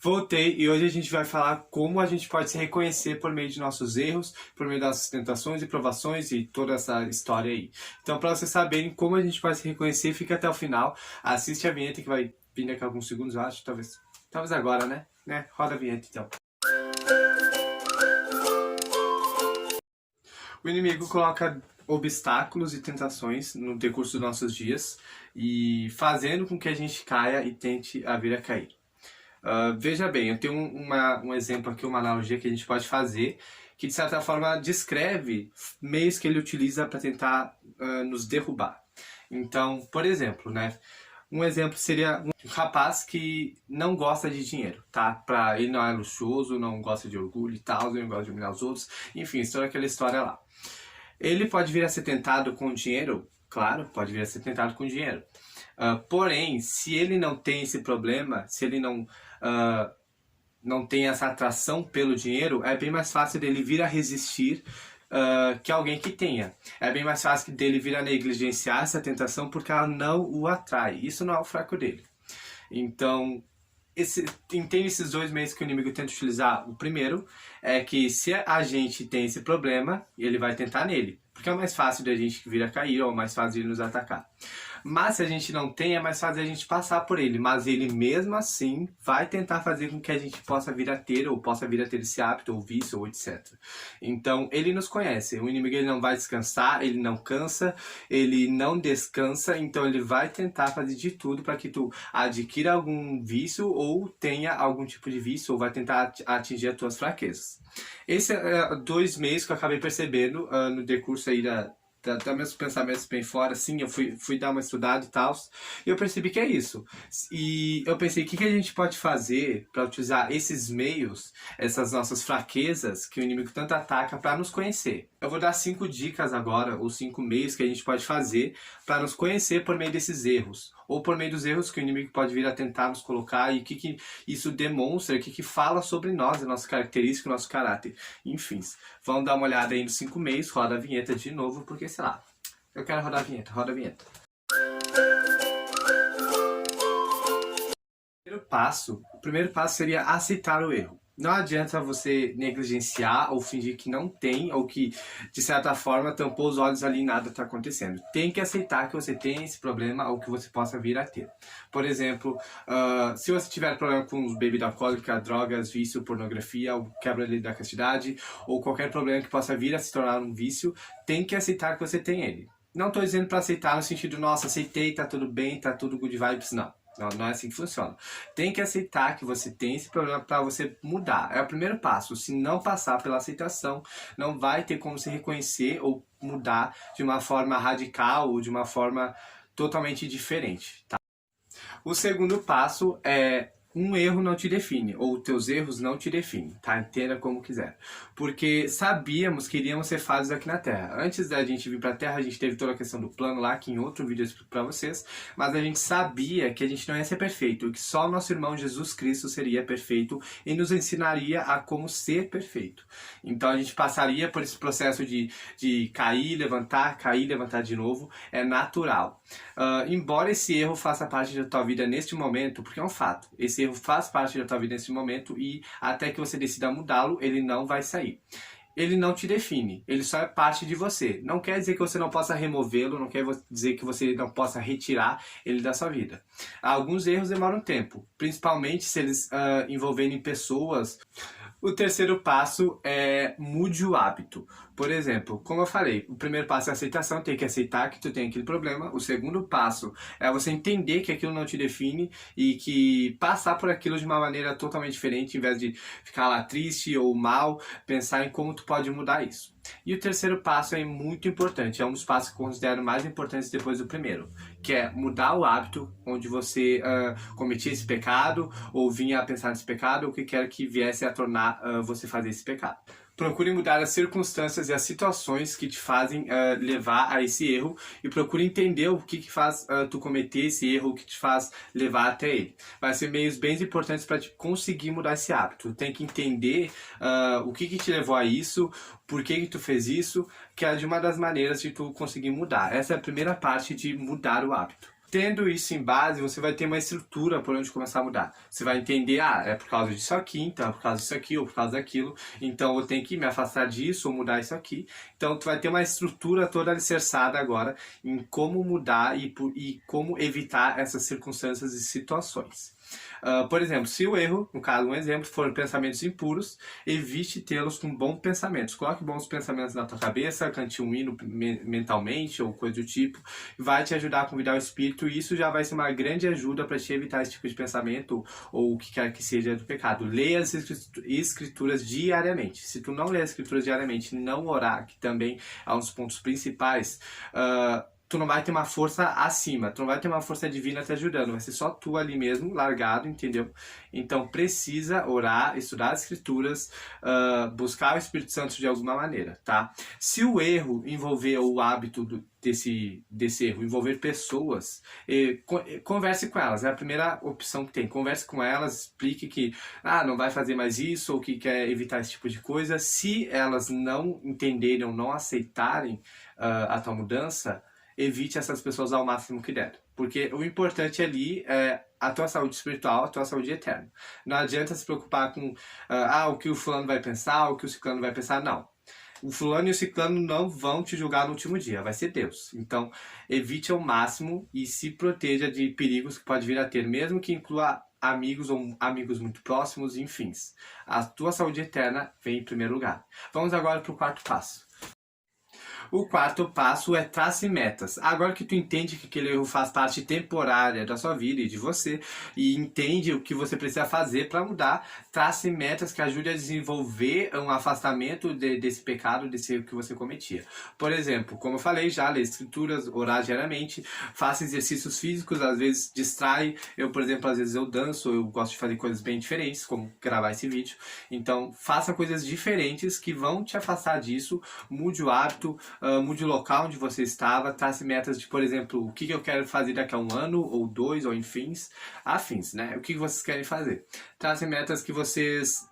Voltei e hoje a gente vai falar como a gente pode se reconhecer por meio de nossos erros, por meio das tentações e provações e toda essa história aí. Então, para vocês saberem como a gente pode se reconhecer, fica até o final, assiste a vinheta que vai vir daqui a alguns segundos, eu acho, talvez agora, né? Roda a vinheta então. O inimigo coloca obstáculos e tentações no decurso dos nossos dias e fazendo com que a gente caia e tente a vir a cair. Veja bem, eu tenho um exemplo aqui, uma analogia que a gente pode fazer que de certa forma descreve meios que ele utiliza para tentar nos derrubar. Então, por exemplo, né? Um exemplo seria um rapaz que não gosta de dinheiro, tá? Ele não é luxuoso, não gosta de orgulho e tal, não gosta de humilhar os outros, enfim, toda aquela história lá. Ele pode vir a ser tentado com dinheiro? Claro, pode vir a ser tentado com dinheiro. Porém, se ele não tem esse problema, se ele não tem essa atração pelo dinheiro, é bem mais fácil dele vir a resistir que alguém que tenha. É bem mais fácil dele vir a negligenciar essa tentação porque ela não o atrai. Isso não é o fraco dele. Então, entende esses dois meios que o inimigo tenta utilizar? O primeiro é que se a gente tem esse problema, ele vai tentar nele. Porque é mais fácil de a gente vir a cair ou mais fácil de ele nos atacar. Mas se a gente não tem, é mais fácil a gente passar por ele. Mas ele mesmo assim vai tentar fazer com que a gente possa vir a ter ou possa vir a ter esse hábito ou vício ou etc. Então ele nos conhece. O inimigo ele não vai descansar, ele não cansa, ele não descansa. Então ele vai tentar fazer de tudo para que tu adquira algum vício ou tenha algum tipo de vício ou vai tentar atingir as tuas fraquezas. Esses dois meios que eu acabei percebendo no decurso aí da meus pensamentos bem fora, assim, eu fui dar uma estudada e tal, e eu percebi que é isso. E eu pensei, o que a gente pode fazer para utilizar esses meios, essas nossas fraquezas que o inimigo tanto ataca para nos conhecer. Eu vou dar 5 dicas agora, ou 5 meios que a gente pode fazer para nos conhecer por meio desses erros, ou por meio dos erros que o inimigo pode vir a tentar nos colocar, e o que isso demonstra, o que fala sobre nós, a nossa característica, o nosso caráter. Enfim, vamos dar uma olhada aí nos 5 meios, roda a vinheta de novo, porque sei lá, eu quero rodar a vinheta, roda a vinheta. O primeiro passo seria aceitar o erro. Não adianta você negligenciar ou fingir que não tem, ou que, de certa forma, tampou os olhos ali e nada está acontecendo. Tem que aceitar que você tem esse problema ou que você possa vir a ter. Por exemplo, se você tiver problema com bebida alcoólica, drogas, vício, pornografia, ou quebra da castidade, ou qualquer problema que possa vir a se tornar um vício, tem que aceitar que você tem ele. Não estou dizendo para aceitar no sentido, nossa, aceitei, tá tudo bem, tá tudo good vibes, não. Não é assim que funciona. Tem que aceitar que você tem esse problema para você mudar. É o primeiro passo. Se não passar pela aceitação, não vai ter como se reconhecer ou mudar de uma forma radical ou de uma forma totalmente diferente, tá? O segundo passo é: um erro não te define, ou teus erros não te definem, tá? Entenda como quiser. Porque sabíamos que iríamos ser falhos aqui na Terra. Antes da gente vir pra Terra, a gente teve toda a questão do plano lá, que em outro vídeo eu explico pra vocês, mas a gente sabia que a gente não ia ser perfeito, que só o nosso irmão Jesus Cristo seria perfeito e nos ensinaria a como ser perfeito. Então a gente passaria por esse processo de cair, levantar de novo, é natural. Embora esse erro faça parte da tua vida neste momento, porque é um fato, esse erro faz parte da tua vida nesse momento e até que você decida mudá-lo, ele não vai sair. Ele não te define, ele só é parte de você. Não quer dizer que você não possa removê-lo, não quer dizer que você não possa retirar ele da sua vida. Alguns erros demoram tempo, principalmente se eles envolverem pessoas. O terceiro passo é mude o hábito. Por exemplo, como eu falei, o primeiro passo é a aceitação, tem que aceitar que tu tem aquele problema. O segundo passo é você entender que aquilo não te define e que passar por aquilo de uma maneira totalmente diferente, em vez de ficar lá triste ou mal, pensar em como tu pode mudar isso. E o terceiro passo é muito importante, é um dos passos que eu considero mais importantes depois do primeiro, que é mudar o hábito onde você cometia esse pecado, ou vinha a pensar nesse pecado, ou o que quer que viesse a tornar você fazer esse pecado. Procure mudar as circunstâncias e as situações que te fazem levar a esse erro e procure entender o que faz tu cometer esse erro, o que te faz levar até ele. Vai ser meios bem importantes para te conseguir mudar esse hábito. Tu tem que entender o que te levou a isso, por que tu fez isso, que é de uma das maneiras de tu conseguir mudar. Essa é a primeira parte de mudar o hábito. Tendo isso em base, você vai ter uma estrutura por onde começar a mudar. Você vai entender, é por causa disso aqui, então é por causa disso aqui, ou por causa daquilo, então eu tenho que me afastar disso, ou mudar isso aqui. Então tu vai ter uma estrutura toda alicerçada agora em como mudar e como evitar essas circunstâncias e situações. Por exemplo, se o erro, no caso um exemplo, for pensamentos impuros, evite tê-los com bons pensamentos. Coloque bons pensamentos na tua cabeça, cante um hino mentalmente ou coisa do tipo. Vai te ajudar a convidar o espírito e isso já vai ser uma grande ajuda para te evitar esse tipo de pensamento ou o que quer que seja do pecado. Leia as escrituras diariamente. Se tu não ler as escrituras diariamente, não orar, que também é um dos pontos principais, tu não vai ter uma força acima, tu não vai ter uma força divina te ajudando, vai ser só tu ali mesmo, largado, entendeu? Então precisa orar, estudar as escrituras, buscar o Espírito Santo de alguma maneira, tá? Se o erro envolver o hábito desse erro, envolver pessoas, converse com elas, é a primeira opção que tem. Converse com elas, explique que não vai fazer mais isso ou que quer evitar esse tipo de coisa. Se elas não entenderem ou não aceitarem a tua mudança, evite essas pessoas ao máximo que der. Porque o importante ali é a tua saúde espiritual, a tua saúde eterna. Não adianta se preocupar com o que o fulano vai pensar, o que o ciclano vai pensar, não. O fulano e o ciclano não vão te julgar no último dia, vai ser Deus. Então, evite ao máximo e se proteja de perigos que pode vir a ter, mesmo que inclua amigos ou amigos muito próximos, enfim. A tua saúde eterna vem em primeiro lugar. Vamos agora para o quarto passo. O quarto passo é trace metas. Agora que tu entende que aquele erro faz parte temporária da sua vida e de você, e entende o que você precisa fazer para mudar, trace metas que ajudem a desenvolver um afastamento desse pecado, desse erro que você cometia. Por exemplo, como eu falei já, ler escrituras, orar diariamente, faça exercícios físicos, às vezes distrai. Eu, por exemplo, às vezes eu danço, eu gosto de fazer coisas bem diferentes, como gravar esse vídeo. Então, faça coisas diferentes que vão te afastar disso, mude o hábito, mude o local onde você estava, trace metas de, por exemplo, o que eu quero fazer daqui a 1 ano, ou 2, ou afins, né? O que vocês querem fazer. Trace metas que vocês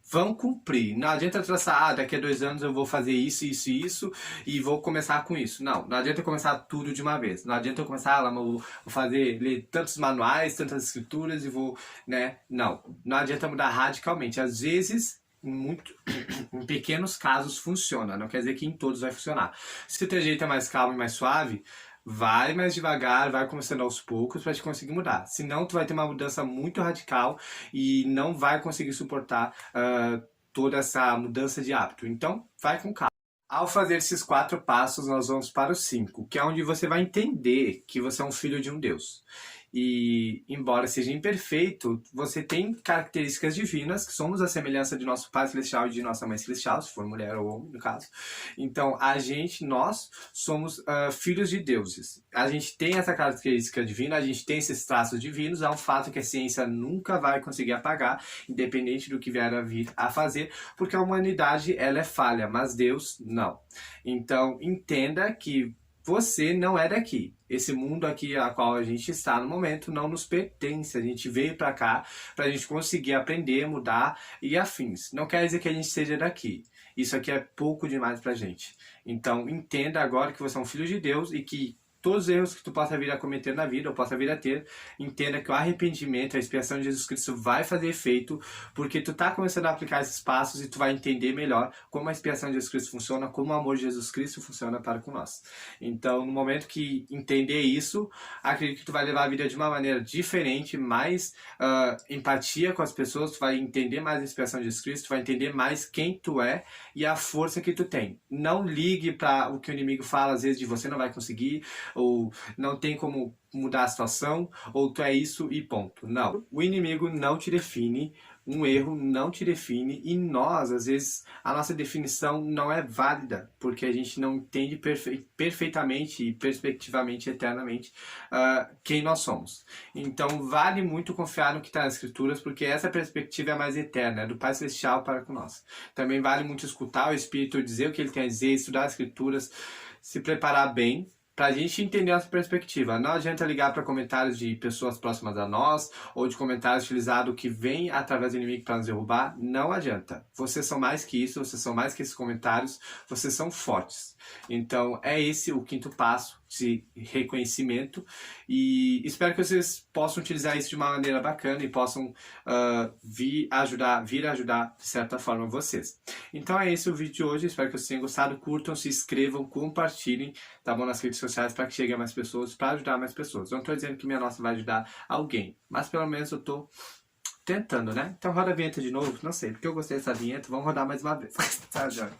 vão cumprir. Não adianta traçar, daqui a 2 anos eu vou fazer isso, isso e isso, e vou começar com isso. Não adianta eu começar tudo de uma vez. Não adianta eu começar, vou ler tantos manuais, tantas escrituras e vou, né? Não adianta mudar radicalmente. Às vezes, em pequenos casos funciona, não quer dizer que em todos vai funcionar. Se o teu jeito é mais calmo e mais suave, vai mais devagar, vai começando aos poucos para te conseguir mudar. Senão tu vai ter uma mudança muito radical e não vai conseguir suportar toda essa mudança de hábito. Então, vai com calma. Ao fazer esses 4 passos, nós vamos para o 5, que é onde você vai entender que você é um filho de um Deus. E, embora seja imperfeito, você tem características divinas, que somos a semelhança de nosso Pai Celestial e de nossa Mãe Celestial, se for mulher ou homem, no caso. Então, nós somos filhos de deuses. A gente tem essa característica divina, a gente tem esses traços divinos, é um fato que a ciência nunca vai conseguir apagar, independente do que vier a vir a fazer, porque a humanidade, ela é falha, mas Deus, não. Então, entenda que você não é daqui. Esse mundo aqui a qual a gente está no momento não nos pertence. A gente veio para cá para a gente conseguir aprender, mudar e afins. Não quer dizer que a gente seja daqui. Isso aqui é pouco demais pra gente. Então entenda agora que você é um filho de Deus e que todos os erros que tu possa vir a cometer na vida, ou possa vir a ter, entenda que o arrependimento, a expiação de Jesus Cristo vai fazer efeito, porque tu tá começando a aplicar esses passos e tu vai entender melhor como a expiação de Jesus Cristo funciona, como o amor de Jesus Cristo funciona para com nós. Então, no momento que entender isso, acredito que tu vai levar a vida de uma maneira diferente, mais empatia com as pessoas, tu vai entender mais a expiação de Jesus Cristo, tu vai entender mais quem tu é e a força que tu tem. Não ligue para o que o inimigo fala, às vezes, de você não vai conseguir, ou não tem como mudar a situação, ou tu é isso e ponto. Não. O inimigo não te define, um erro não te define, e nós, às vezes, a nossa definição não é válida, porque a gente não entende perfeitamente e perspectivamente, eternamente, quem nós somos. Então, vale muito confiar no que está nas Escrituras, porque essa perspectiva é mais eterna, é do Pai Celestial para com nós. Também vale muito escutar o Espírito, dizer o que ele tem a dizer, estudar as Escrituras, se preparar bem, pra gente entender essa perspectiva. Não adianta ligar para comentários de pessoas próximas a nós, ou de comentários utilizados que vêm através do inimigo para nos derrubar. Não adianta. Vocês são mais que isso, vocês são mais que esses comentários, vocês são fortes. Então, é esse o 5º passo. de reconhecimento, e espero que vocês possam utilizar isso de uma maneira bacana e possam vir ajudar de certa forma vocês. Então é esse o vídeo de hoje, espero que vocês tenham gostado, curtam, se inscrevam, compartilhem, tá bom, nas redes sociais para que chegue a mais pessoas, para ajudar mais pessoas. Não estou dizendo que minha nossa vai ajudar alguém, mas pelo menos eu estou tentando, né? Então roda a vinheta de novo, não sei, porque eu gostei dessa vinheta, vamos rodar mais uma vez. Tá, Jorge?